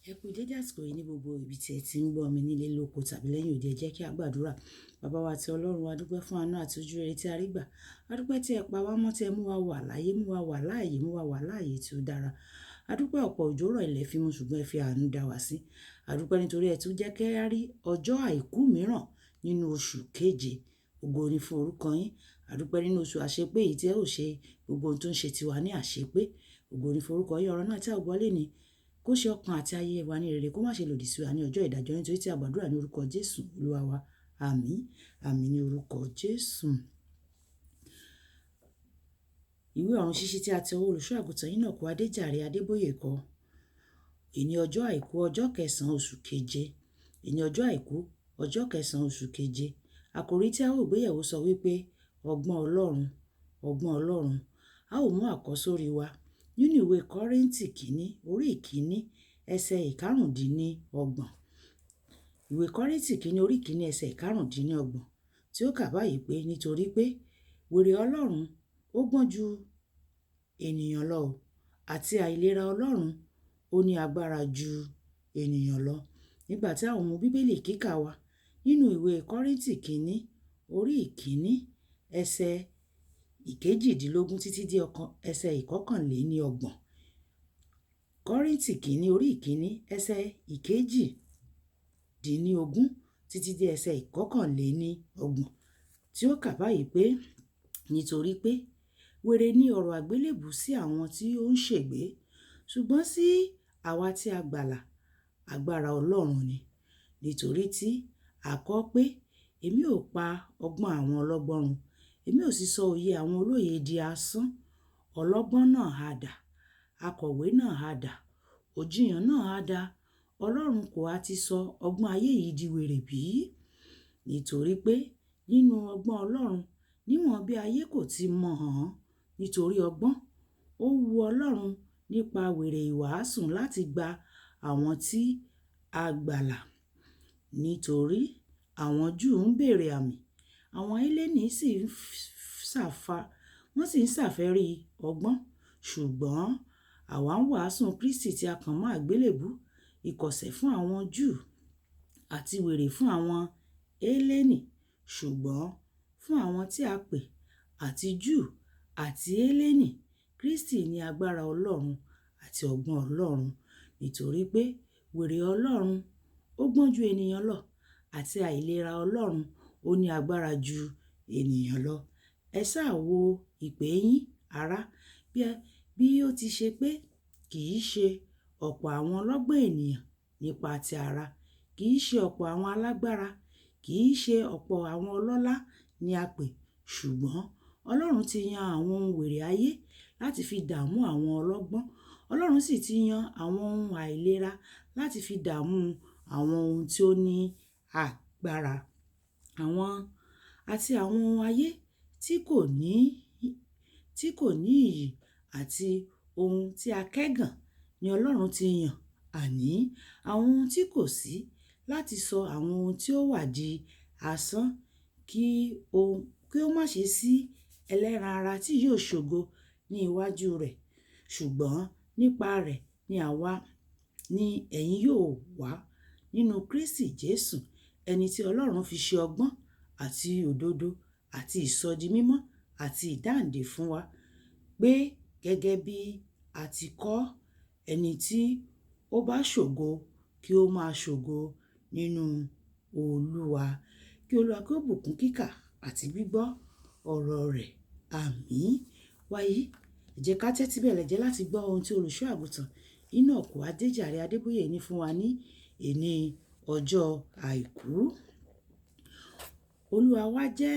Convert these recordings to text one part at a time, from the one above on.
Ẹ kú dédé àsìkò yìí ní gbogbo ibi tí ẹ ti ń gbọ́ mi nílé lóko tàbí lẹ́yìn òde. Ẹ jẹ́ kí a gbàdúrà. Bàbá wa ti Ọlọ́run, a dúpẹ́ fún àánú àti ojú rere tí a rí gbà. A dúpẹ́ tí ẹ pa wá mọ́, tí ẹ mú wa wà láyé, mú wa wà láàyè, mú wa wà láàyè tí ó dára. A dúpẹ́ ọ̀pọ̀ òjò rọ̀ ilẹ̀ fi mú, ṣùgbọ́n ẹ fi àánú dá wa sí. A dúpẹ́ nítorí ẹ tún jẹ́ kí a rí ọjọ́ àìkú mìíràn nínú oṣù keje. Ògo ni fún orúkọ yín. A dúpẹ́ nínú oṣù àṣepé yìí tí ẹ ó ṣe gbogbo ohun tó ń ṣe tiwa ní àṣepé. Ògo ni fún orúkọ yín. Ọ̀rọ̀ náà tí a gbọ́ léni kó ṣe ọkàn àti ayé wa ní rere, kó má ṣe lòdì sí wa ní ọjọ́ ìdájọ́, nítorí tí a gbàdúrà ní orúkọ Jésù Olúwa wa. Àmín. Àmín ní orúkọ Jésù. Ìwé ọ̀run ṣíṣí tí a ti ọwọ́ olùṣọ́ àgùntàn Enoch Adeboye kọ. Èní ọjọ́ àìkú ọjọ́ kẹsàn-án oṣù keje. Èní ọjọ́ àìkú ọjọ́ kẹsàn-án oṣù keje. Àkòrí tí a ó gbéyẹ̀wò sọ wípé ọgbọ́n Ọlọ́run, ọgbọ́n Ọlọ́run. A ó mú àkọ́sórí wa nínú ìwé Kọ́ríńtì kìíní orí ìkíní ẹsẹ̀ ìkarùndínlọ́gbọ̀n. Ìwé Kọ́ríńtì kìíní orí ìkíní ẹsẹ̀ ìkarùndínlọ́gbọ̀n tí ó kà báyìí pé nítorí pé wèrè Ọlọ́run ó gbọ́n ju ènìyàn lọ, àti àìlera Ọlọ́run ó ní agbára ju ènìyàn lọ. Nígbà tí àwọn ọmọ Bíbélì kíkà wa nínú ìwé Kọ́ríńtì kìíní orí ìkíní ẹsẹ̀ ìkejìdínlógún títí dé ẹsẹ̀ ìkọkànléníọgbọ̀n. Kọ́ríńtì kìíní orí ìkíní ẹsẹ̀ ìkejìdínlógún títí dé ẹsẹ̀ ìkọkànléníọgbọ̀n tí ó kà báyìí pé nítorí pé wèrè ní ọ̀rọ̀ àgbélébù sí àwọn tí ó ń ṣègbé, ṣùgbọ́n sí àwa tí a gbàlà agbára Ọlọ́run ni. Nítorí tí a kọ pé èmi ò pa ọgbọ́n àwọn ọlọ́gbọ́n run, èmi ò sì sọ òye àwọn olóye di asán. Ọlọ́gbọ́n náà ha dà, akọ̀wé náà ha dà, òjìyàn náà ha dà. Ọlọ́run kò ha ti sọ ọgbọ́n ayé yìí di wèrè bí? Nítorí pé nínú ọgbọ́n Ọlọ́run, níwọ̀n bí ayé kò ti mọ̀ ọ́n, nítorí ọgbọ́n, ó wu Ọlọ́run nípa wèrè ìwàásù láti gba àwọn tí a gbàlà. Nítorí àwọn Júù ń béèrè àmì, àwọn Hélénì sì ń ṣàfẹ́rí ọgbọ́n. Ṣùgbọ́n àwa ń wàásù Kristi tí a kàn mọ́ àgbélébù, ìkọ̀sẹ̀ fún àwọn Júù àti wèrè fún àwọn Hélénì. Ṣùgbọ́n fún àwọn tí a pè àti Júù àti Hélénì, Kristi ni agbára Ọlọ́run àti ọgbọ́n Ọlọ́run. Nítorí pé wèrè Ọlọ́run ó gbọ́n ju ènìyàn lọ, àti àìlera Ọlọ́run ó ní agbára ju ènìyàn lọ. Ẹ sáà wo ìpè yín, ará, bí ó ti ṣe pé kì í ṣe ọ̀pọ̀ àwọn ọlọ́gbọ́n ènìyàn nípa ti ara, kì í ṣe ọ̀pọ̀ àwọn alágbára, kì í ṣe ọ̀pọ̀ àwọn ọlọ́lá ni a pè, ṣùgbọ́n Ọlọ́run ti yan àwọn ohun wèrè ayé láti fi dààmú àwọn ọlọ́gbọ́n. Ọlọ́run sì ti yan àwọn ohun àìlera láti fi dààmú àwọn ohun tí ó ní agbára. Àti àwọn ohun ayé tí kò ní iyì àti ohun tí a kẹ́gàn ni Ọlọ́run ti yàn, àní àwọn ohun tí kò sí, láti sọ àwọn ohun tí ó wà di asán, kí ó má ṣe sí ẹlẹ́ran ara tí yóò ṣògo ní iwájú rẹ̀. Ṣùgbọ́n nípa rẹ̀ ni ẹ̀yin yóò wà nínú Kristi Jésù, ẹni tí Ọlọ́run fi ṣe ọgbọ́n àti òdodo àti ìsọdimímọ́ àti ìdáǹdè fún wa, pé gẹ́gẹ́ bí a ti kọ, ẹni tí ó bá ṣògo kí ó máa ṣògo nínú Olúwa. Kí Olúwa kí ó bùkún kíkà àti gbígbọ́ ọ̀rọ̀ rẹ̀. Àmín. Wàyí, ẹ jẹ́ ká tẹ́tí bẹ̀lẹ̀ jẹ́ láti gbọ́ ohun tí olùṣọ́ àgùntàn Enoch Adeboye ní fún wa ní èní ọjọ́ àìkú. Olúwa wa jẹ́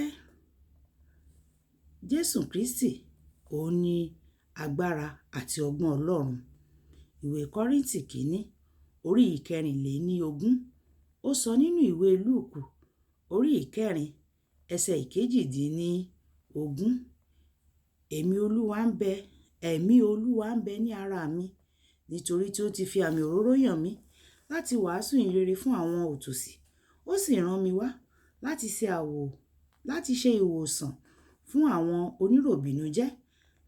Jésù Kristi, òun ni agbára àti ọgbọ́n Ọlọ́run. Ìwé Kọ́ríńtì kìíní orí ìkẹrìnléníogún. Ó sọ nínú ìwé Lúùkù orí ìkẹrin ẹsẹ̀ ìkejìdínlógún. Ẹ̀mí Olúwa ń bẹ ní ara mi, nítorí tí ó ti fi àmì òróró yàn mí láti wàásù ìyìnrere fún àwọn òtòṣì. Ó sì rán mi wá láti ṣe ìwòsàn fún àwọn oníròbìnújẹ́,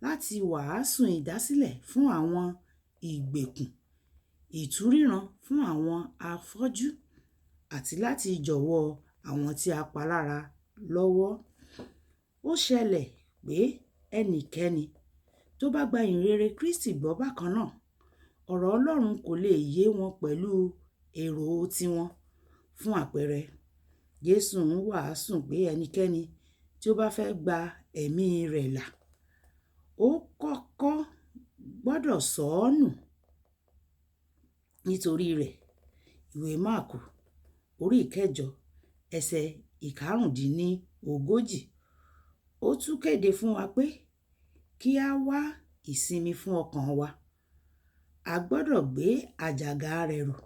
láti wàásù ìdásílẹ̀ fún àwọn ìgbèkùn, ìtúríran fún àwọn afọ́jú àti láti jọ̀wọ́ àwọn tí a pa lára lọ́wọ́. Ó ṣẹlẹ̀ pé ẹnikẹ́ni tó bá gba ìhìnrere Kristi gbọ́ bákan náà, ọ̀rọ̀ Ọlọ́run kò lè yé wọn pẹ̀lú èrò tiwọn. Fún àpẹẹrẹ, Jésù ń wàásù pé ẹnikẹ́ni tí ó bá fẹ́ gba ẹ̀mí rẹ̀ là, ó kọ́kọ́ gbọ́dọ̀ sọ ọ́ nù. Nítorí rẹ̀, ìwé Máàkù orí 8 ẹsẹ̀ 45, ó tún kéde fún wa pé kí a wá ìsinmi fún ọkàn wa. A gbọ́dọ̀ gbé àjàgà rẹ̀ rù.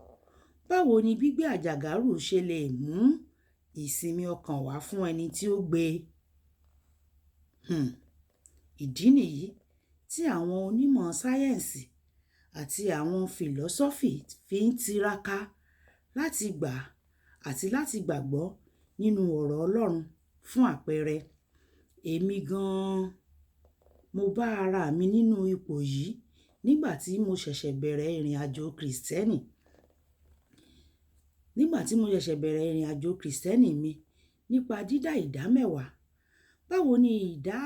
Báwo ni gbígbé àjàgà rù ṣe lè mú ìsinmi ọkàn wá fún ẹni tí ó gbé e? Ìdí nìyí tí àwọn onímọ̀ sáyẹ́ǹsì àti àwọn fìlọ́sọ́fì fi ń tiraka láti gbà àti láti gbàgbọ́ nínú ọ̀rọ̀ Ọlọ́run. Fún àpẹẹrẹ, èmi gan-an mo bá ara mi nínú ipò yìí nígbà tí mo ṣẹ̀ṣẹ̀ bẹ̀rẹ̀ ìrìn àjò Krìstẹ́nì. Mi nípa dídá ìdámẹ́wàá. Báwo ni ìdá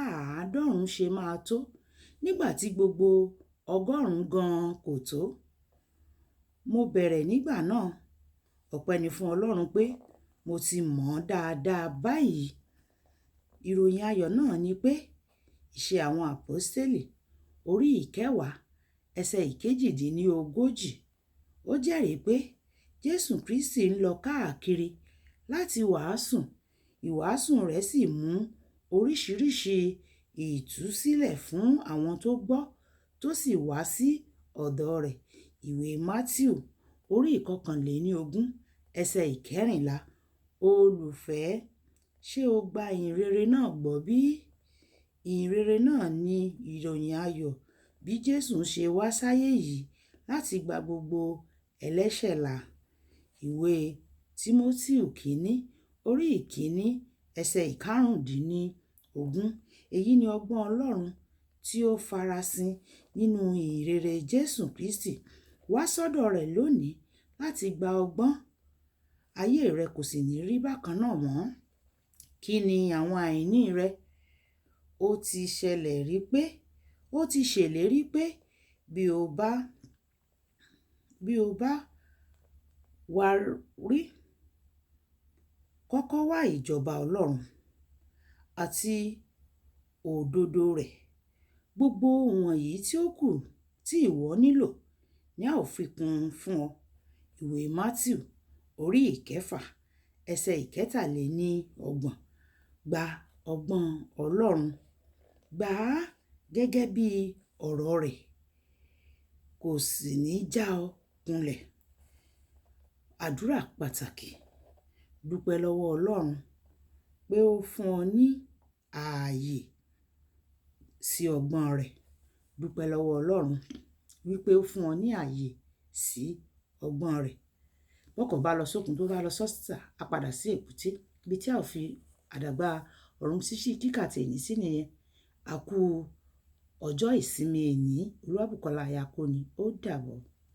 50 ṣe máa tó nígbà tí gbogbo 100 gan-an kò tó? Mo bẹ̀rẹ̀ nígbà náà. Ọpẹ́ ni fún Ọlọ́run pé mo ti mọ̀ ọ́n dáadáa báyìí. Ìròyìn ayọ̀ náà ni pé Ìṣe àwọn Àpọ́stélì orí 10 ẹsẹ̀ 48, ó jẹ́rìí pé Jésù Kristi ń lọ káàkiri láti wàásù. Ìwàásù rẹ̀ sì mú oríṣiríṣi ìtúsílẹ̀ fún àwọn tó gbọ́ tó sì wá sí ọ̀dọ̀ rẹ̀. Ìwé Mátíù orí 21 ẹsẹ̀ 14. Olùfẹ́, ṣé o gba ìhìnrere náà gbọ́ bí? Ìhìnrere náà ni ìròyìn ayọ̀ bí Jésù ṣe wá sáyé yìí láti gba gbogbo ẹlẹ́ṣẹ̀ là. Ìwé Tímótíù kìíní orí 1 ẹsẹ̀ 15. Èyí ni ọgbọ́n Ọlọ́run tí ó farasin nínú ìhìnrere Jésù Kristi. Wá sọ́dọ̀ rẹ̀ lónìí láti gba ọgbọ́n. Ayé rẹ kò sì ní rí bákan náà mọ́. Kí ni àwọn àìní rẹ? Ó ti ṣèlérí pé bí o bá wá rí, kọ́kọ́ wá ìjọba Ọlọ́run àti òdodo rẹ̀. Gbogbo wọ̀nyí tí ó kù tí ìwọ nílò ni a ó fi kún fún ọ. Ìwé Mátíù orí 9 ẹsẹ̀ 23. Gba ọgbọ́n Ọlọ́run. Gbà á gẹ́gẹ́ bí ọ̀rọ̀ rẹ̀, kò sì ní já ọ kulẹ̀. Àdúrà pàtàkì. Dúpẹ́ lọ́wọ́ Ọlọ́run pé ó fún ọ ní ààyè sí ọgbọ́n rẹ̀. Dúpẹ́ lọ́wọ́ Ọlọ́run wípé ó fún ọ ní ààyè sí ọgbọ́n rẹ̀. Bọ́kọ̀ bá lọ sókun tó bá lọ sọ́sà, a padà sí èbúté. Ibi tí a ò fi àdàgbà ọ̀run ṣíṣí kíkà tèní sí nìyẹn. A kú ọjọ́ ìsinmi èní. Olúwàbùkọ́lá ayako ni. Ó dàbọ̀.